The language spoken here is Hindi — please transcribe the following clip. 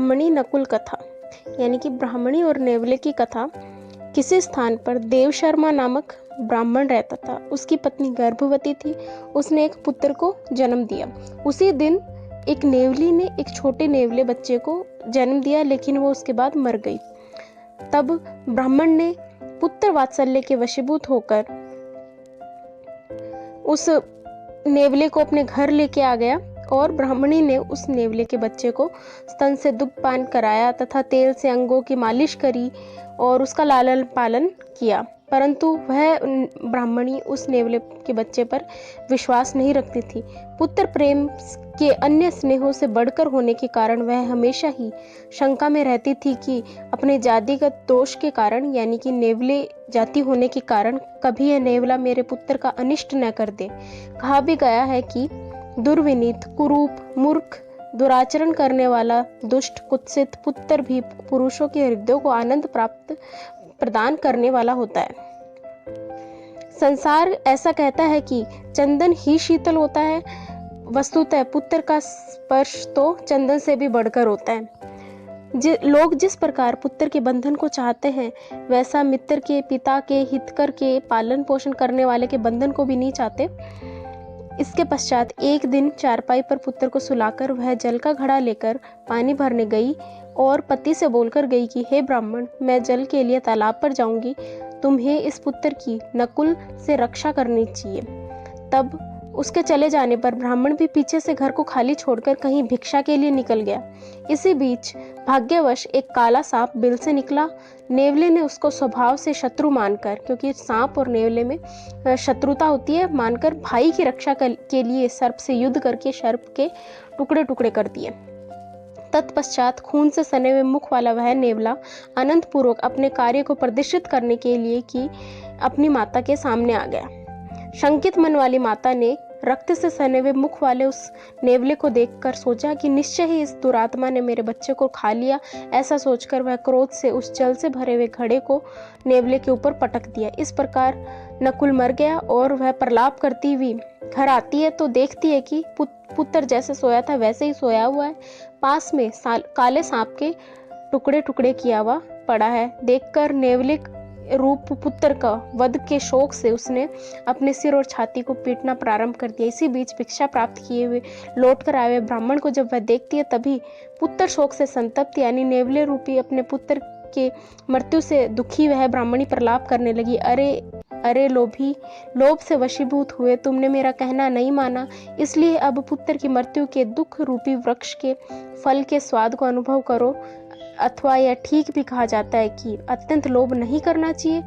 ब्राह्मणी नकुल कथा, यानी कि ब्राह्मणी और नेवले की कथा। किसी स्थान पर देव शर्मा नामक ब्राह्मण रहता था। उसकी पत्नी गर्भवती थी। उसने एक पुत्र को जन्म दिया। उसी दिन एक नेवली ने एक छोटे नेवले बच्चे को जन्म दिया, लेकिन वो उसके बाद मर गई। तब ब्राह्मण ने पुत्र वात्सल्य के वशीभूत होकर उस नेवले को अपने घर लेके आ गया और ब्राह्मणी ने उस नेवले के बच्चे को स्तन से दुग्ध पान कराया तथा तेल से अंगों की मालिश करी और उसका लालन पालन किया। परंतु वह ब्राह्मणी उस नेवले के बच्चे पर विश्वास नहीं रखती थी। पुत्र प्रेम के अन्य स्नेहों से बढ़कर होने के कारण वह हमेशा ही शंका में रहती थी कि अपने जातिगत दोष के कारण, यानी कि नेवले जाति होने के कारण, कभी यह नेवला मेरे पुत्र का अनिष्ट न कर दे। कहा भी गया है कि दुर्विनीत, कुरूप, मूर्ख, दुराचरण करने वाला, दुष्ट, कुत्सित पुत्र भी पुरुषों के हृदयों को आनंद प्रदान करने वाला होता है। संसार ऐसा कहता है कि चंदन ही शीतल होता है। वस्तुतः पुत्र का स्पर्श तो चंदन से भी बढ़कर होता है। लोग जिस प्रकार पुत्र के बंधन को चाहते हैं, वैसा मित्र के, पिता के, हितकर के, पालन पोषण करने वाले के बंधन को भी नहीं चाहते। इसके पश्चात एक दिन चारपाई पर पुत्र को सुलाकर वह जल का घड़ा लेकर पानी भरने गई और पति से बोलकर गई कि हे ब्राह्मण, मैं जल के लिए तालाब पर जाऊंगी, तुम्हें इस पुत्र की नकुल से रक्षा करनी चाहिए। तब उसके चले जाने पर ब्राह्मण भी पीछे से घर को खाली छोड़कर कहीं भिक्षा के लिए निकल गया। इसी बीच भाग्यवश एक काला सांप बिल से निकला। नेवले ने उसको स्वभाव से शत्रु मानकर, क्योंकि सांप और नेवले में शत्रुता होती है, मानकर भाई की रक्षा के लिए सर्प से युद्ध करके सर्प के टुकड़े टुकड़े कर दिए। तत्पश्चात खून से सने हुए मुख वाला वह नेवला अनंत पूर्वक अपने कार्य को प्रदर्शित करने के लिए कि अपनी माता के सामने आ गया। शंकित मन वाली माता ने रक्त से सने हुए मुख वाले उस नेवले को देखकर सोचा कि निश्चय ही इस दुरात्मा ने मेरे बच्चे को खा लिया। ऐसा सोचकर वह क्रोध से उस जल से भरे हुए घड़े को नेवले के ऊपर पटक दिया। इस प्रकार नकुल मर गया और वह प्रलाप करती हुई घर आती है तो देखती है कि पुत्र जैसे सोया था वैसे ही सोया हुआ है। पास में काले सांप के टुकड़े टुकड़े किया हुआ पड़ा है। देखकर नेवले रूप पुत्र का वध के शोक से उसने अपने सिर और छाती को पीटना प्रारंभ कर दिया। इसी बीच भिक्षा प्राप्त किए हुए लौट कर आए हुए ब्राह्मण को जब वह देखती है, तभी पुत्र शोक से संतप्त, यानी नेवले रूपी अपने पुत्र के मृत्यु से दुखी वह ब्राह्मणी प्रलाप करने लगी। अरे अरे लोभी, लोभ से वशीभूत हुए तुमने मेरा कहना नहीं माना, इसलिए अब पुत्र की मृत्यु के दुख रूपी वृक्ष के फल के स्वाद को अनुभव करो। अथवा यह ठीक भी कहा जाता है कि अत्यंत लोभ नहीं करना चाहिए।